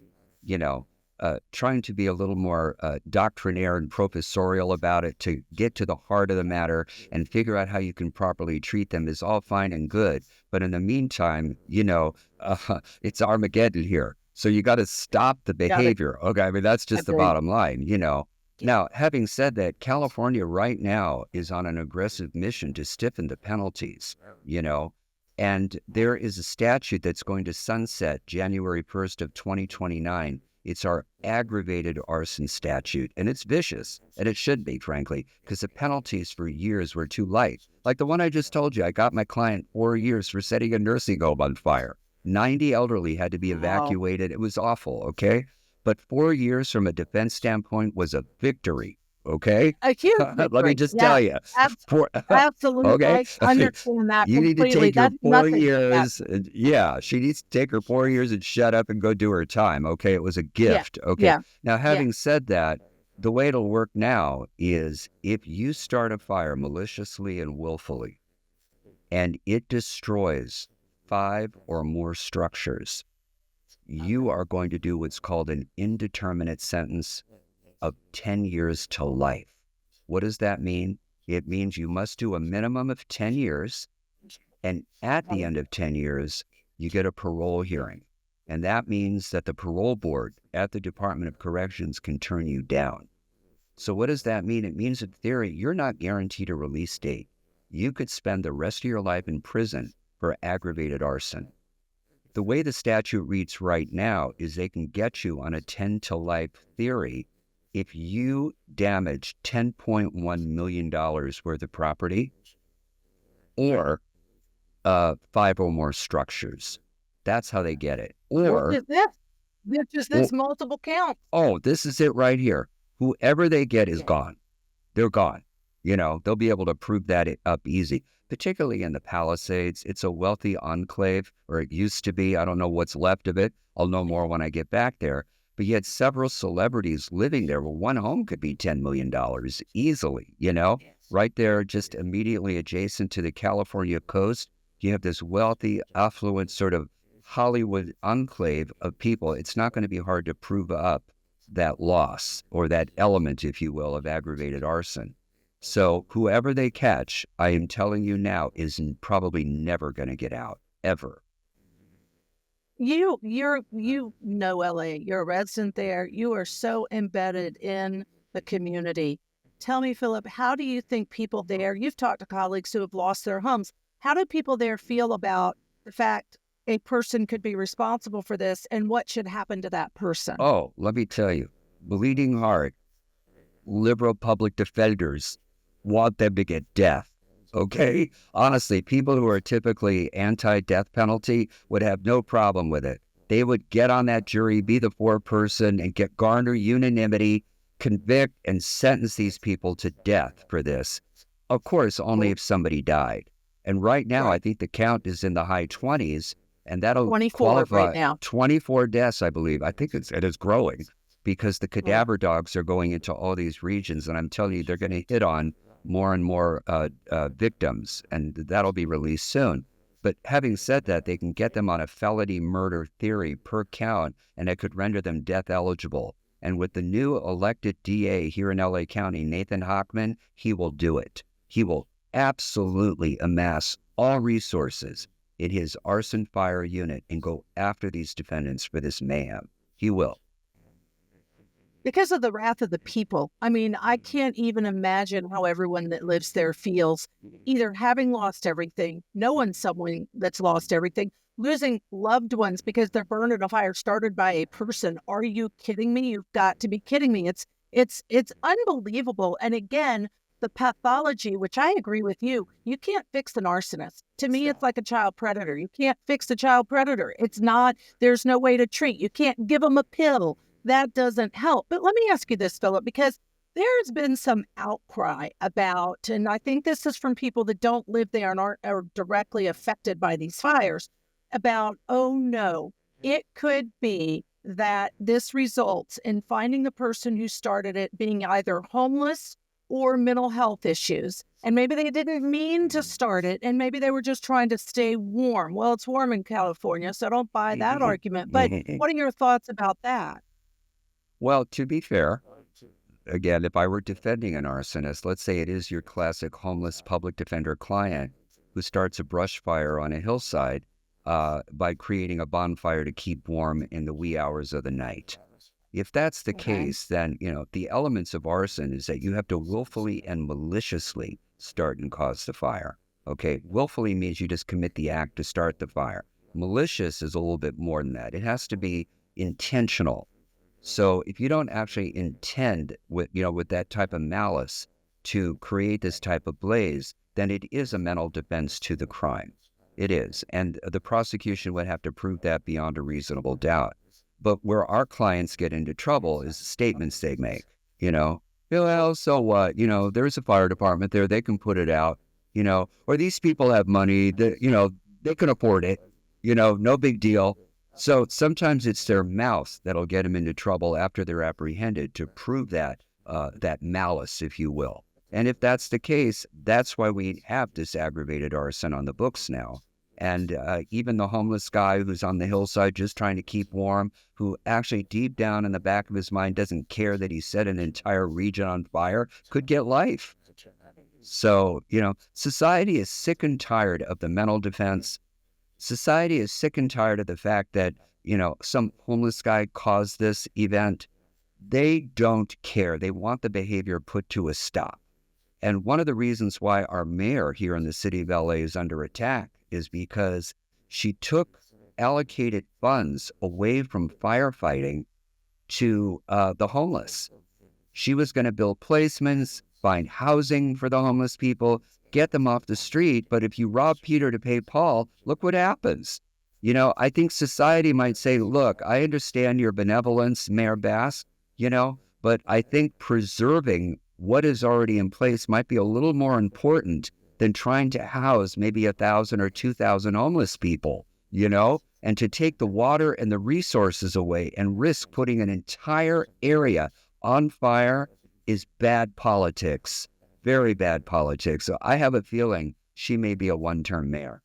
Trying to be a little more doctrinaire and professorial about it to get to the heart of the matter and figure out how you can properly treat them is all fine and good. But in the meantime, it's Armageddon here. So you got to stop the behavior. Okay, I mean, that's just the bottom line, Now, having said that, California right now is on an aggressive mission to stiffen the penalties, and there is a statute that's going to sunset January 1st of 2029. It's our aggravated arson statute, and it's vicious, and it should be, frankly, because the penalties for years were too light. Like the one I just told you, I got my client 4 years for setting a nursing home on fire. 90 elderly had to be Wow. evacuated. It was awful, okay? But 4 years from a defense standpoint was a victory, okay? A huge Let me victory. just Yeah, tell you. absolutely. Okay? I understand that You need to completely. take your That's 4 nothing to that. years. Yeah, she needs to take her 4 years and shut up and go do her time, okay? It was a Yeah, gift, okay? yeah, Now, yeah. having said that, the way it'll work now is if you start a fire maliciously and willfully, and it destroys 5 or more structures, you are going to do what's called an indeterminate sentence of 10 years to life. What does that mean? It means you must do a minimum of 10 years, and at the end of 10 years, you get a parole hearing. And that means that the parole board at the Department of Corrections can turn you down. So what does that mean? It means, in theory, you're not guaranteed a release date. You could spend the rest of your life in prison for aggravated arson. The way the statute reads right now is they can get you on a 10 to life theory if you damage $10.1 million worth of property or 5 or more structures. That's how they get it. Or, Which is this? Which is this multiple count? oh, this is it right here. Whoever they get is gone. They're gone. You know, they'll be able to prove that up easy, particularly in the Palisades. It's a wealthy enclave, or it used to be. I don't know what's left of it. I'll know more when I get back there. But you had several celebrities living there. Well, one home could be $10 million easily, you know, right there, just immediately adjacent to the California coast. You have this wealthy, affluent sort of Hollywood enclave of people. It's not going to be hard to prove up that loss or that element, if you will, of aggravated arson. So whoever they catch, I am telling you now, is probably never going to get out, ever. You know LA. You're a resident there. You are so embedded in the community. Tell me, Philip, how do you think people there, you've talked to colleagues who have lost their homes. How do people there feel about the fact a person could be responsible for this and what should happen to that person? Oh, let me tell you, bleeding heart, liberal public defenders want them to get death. Okay? Honestly, people who are typically anti-death penalty would have no problem with it. They would get on that jury, be the foreperson, and garner unanimity, convict, and sentence these people to death for this. Of course, only if somebody died. And right now, I think the count is in the high 20s, and that'll 24 qualify. right now. 24 deaths, I believe. I think it is growing because the cadaver dogs are going into all these regions, and I'm telling you, they're going to hit on more and more victims, and that'll be released soon. But having said that, they can get them on a felony murder theory per count, and it could render them death eligible. And with the new elected DA here in LA County, Nathan Hochman, he will do it. He will absolutely amass all resources in his arson fire unit and go after these defendants for this mayhem. He will. Because of the wrath of the people. I mean, I can't even imagine how everyone that lives there feels, either having lost everything, knowing someone that's lost everything, losing loved ones because they're burned in a fire started by a person. Are you kidding me? You've got to be kidding me. It's unbelievable. And again, the pathology, which I agree with you can't fix an arsonist. To me, it's like a child predator. You can't fix a child predator. It's not, there's no way to treat. You can't give them a pill. That doesn't help. But let me ask you this, Philip, because there's been some outcry about, and I think this is from people that don't live there and aren't directly affected by these fires, about, oh no, it could be that this results in finding the person who started it being either homeless or mental health issues. And maybe they didn't mean to start it, and maybe they were just trying to stay warm. Well, it's warm in California, so don't buy that argument. But what are your thoughts about that? Well, to be fair, again, if I were defending an arsonist, let's say it is your classic homeless public defender client who starts a brush fire on a hillside by creating a bonfire to keep warm in the wee hours of the night. If that's the case, then, the elements of arson is that you have to willfully and maliciously start and cause the fire. Okay? Willfully means you just commit the act to start the fire. Malicious is a little bit more than that. It has to be intentional. So if you don't actually intend with that type of malice to create this type of blaze, then it is a mental defense to the crime. It is. And the prosecution would have to prove that beyond a reasonable doubt. But where our clients get into trouble is the statements they make, you know, well, so what? You know, there's a fire department there. They can put it out, you know, or these people have money that, you know, they can afford it, you know, no big deal. So sometimes it's their mouth that'll get them into trouble after they're apprehended to prove that, that malice, if you will. And if that's the case, that's why we have this aggravated arson on the books now. And even the homeless guy who's on the hillside just trying to keep warm, who actually deep down in the back of his mind doesn't care that he set an entire region on fire, could get life. So, you know, society is sick and tired of the mental defense. Society is sick and tired of the fact that, you know, some homeless guy caused this event. They don't care. They want the behavior put to a stop. And one of the reasons why our mayor here in the city of LA is under attack is because she took allocated funds away from firefighting to the homeless. She was going to build placements, find housing for the homeless people, get them off the street. But if you rob Peter to pay Paul, look what happens. You know, I think society might say, look, I understand your benevolence, Mayor Bass, you know, but I think preserving what is already in place might be a little more important than trying to house maybe 1,000 or 2,000 homeless people, you know, and to take the water and the resources away and risk putting an entire area on fire is bad politics, very bad politics. So I have a feeling she may be a one-term mayor.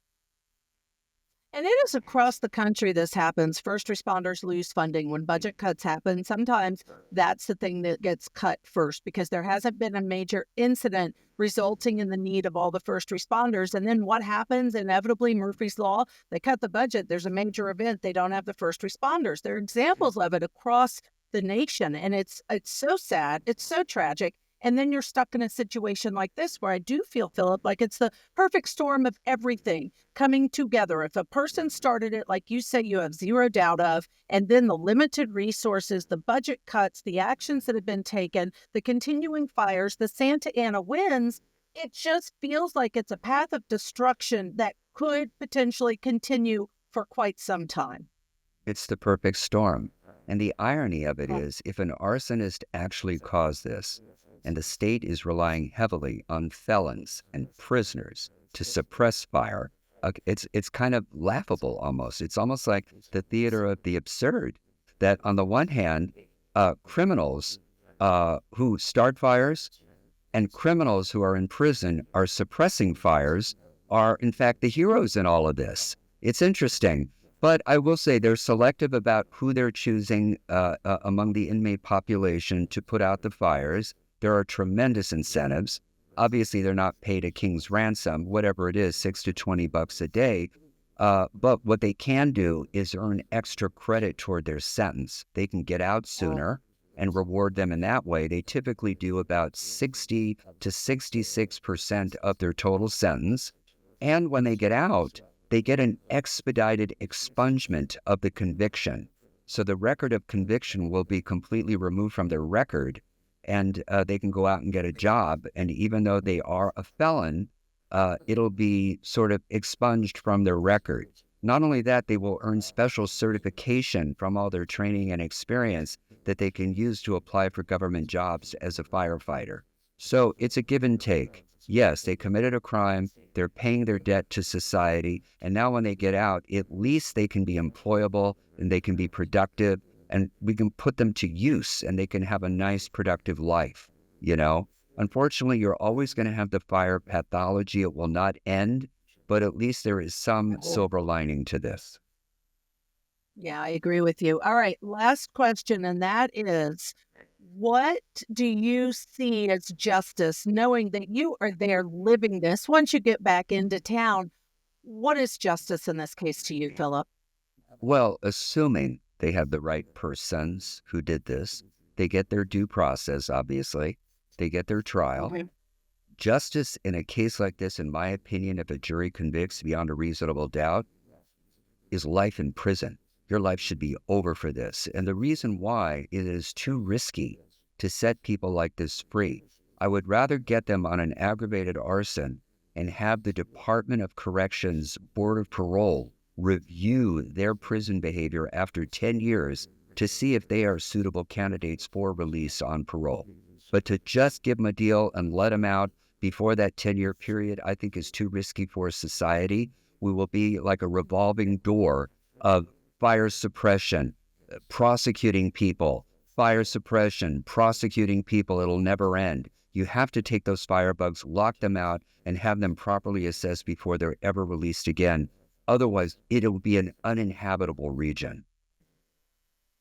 And it is across the country this happens. First responders lose funding when budget cuts happen. Sometimes that's the thing that gets cut first because there hasn't been a major incident resulting in the need of all the first responders. And then what happens? Inevitably, Murphy's Law, they cut the budget. There's a major event. They don't have the first responders. There are examples of it across the nation. And it's so sad. It's so tragic. And then you're stuck in a situation like this where I do feel, Philip, like it's the perfect storm of everything coming together. If a person started it, like you say, you have zero doubt of, and then the limited resources, the budget cuts, the actions that have been taken, the continuing fires, the Santa Ana winds, it just feels like it's a path of destruction that could potentially continue for quite some time. It's the perfect storm. And the irony of it is, if an arsonist actually caused this, and the state is relying heavily on felons and prisoners to suppress fire, it's kind of laughable almost. It's almost like the theater of the absurd, that on the one hand, criminals who start fires and criminals who are in prison are suppressing fires are, in fact, the heroes in all of this. It's interesting. But I will say they're selective about who they're choosing among the inmate population to put out the fires. There are tremendous incentives. Obviously, they're not paid a king's ransom, whatever it is, $6 to $20 a day. But what they can do is earn extra credit toward their sentence. They can get out sooner and reward them in that way. They typically do about 60 to 66% of their total sentence. And when they get out, they get an expedited expungement of the conviction. So the record of conviction will be completely removed from their record, and they can go out and get a job. And even though they are a felon, it'll be sort of expunged from their record. Not only that, they will earn special certification from all their training and experience that they can use to apply for government jobs as a firefighter. So it's a give and take. Yes, they committed a crime, they're paying their debt to society, and now when they get out, at least they can be employable and they can be productive, and we can put them to use and they can have a nice, productive life, you know? Unfortunately, you're always going to have the fire pathology. It will not end, but at least there is some silver lining to this. Yeah, I agree with you. All right, last question, and that is, what do you see as justice, knowing that you are there living this? Once you get back into town, what is justice in this case to you, Philip? Well, assuming they have the right persons who did this, they get their due process, obviously. They get their trial. Okay. Justice in a case like this, in my opinion, if a jury convicts beyond a reasonable doubt, is life in prison. Your life should be over for this. And the reason why, it is too risky to set people like this free. I would rather get them on an aggravated arson and have the Department of Corrections Board of Parole review their prison behavior after 10 years to see if they are suitable candidates for release on parole. But to just give them a deal and let them out before that 10-year period, I think is too risky for society. We will be like a revolving door of fire suppression, prosecuting people, fire suppression, prosecuting people. It'll never end. You have to take those firebugs, lock them out, and have them properly assessed before they're ever released again. Otherwise, it'll be an uninhabitable region.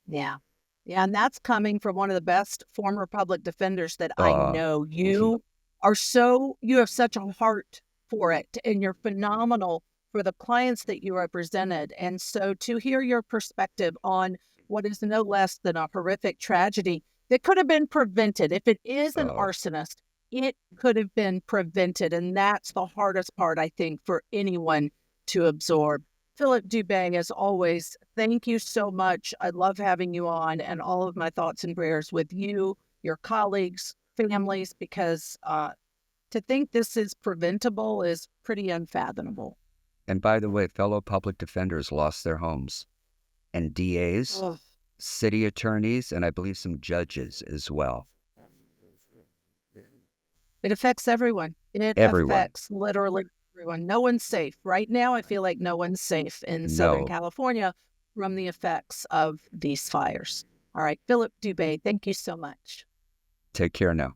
Yeah. Yeah, and that's coming from one of the best former public defenders that I know. You have such a heart for it, and you're phenomenal for the clients that you represented. And so to hear your perspective on what is no less than a horrific tragedy that could have been prevented. If it is an arsonist, it could have been prevented. And that's the hardest part, I think, for anyone to absorb. Philip Dubé, as always, thank you so much. I love having you on, and all of my thoughts and prayers with you, your colleagues, families, because to think this is preventable is pretty unfathomable. And by the way, fellow public defenders lost their homes, and DAs, city attorneys, and I believe some judges as well. It affects everyone. It affects literally everyone. No one's safe. Right now, I feel like no one's safe in Southern California from the effects of these fires. All right, Philip Dubé, thank you so much. Take care now.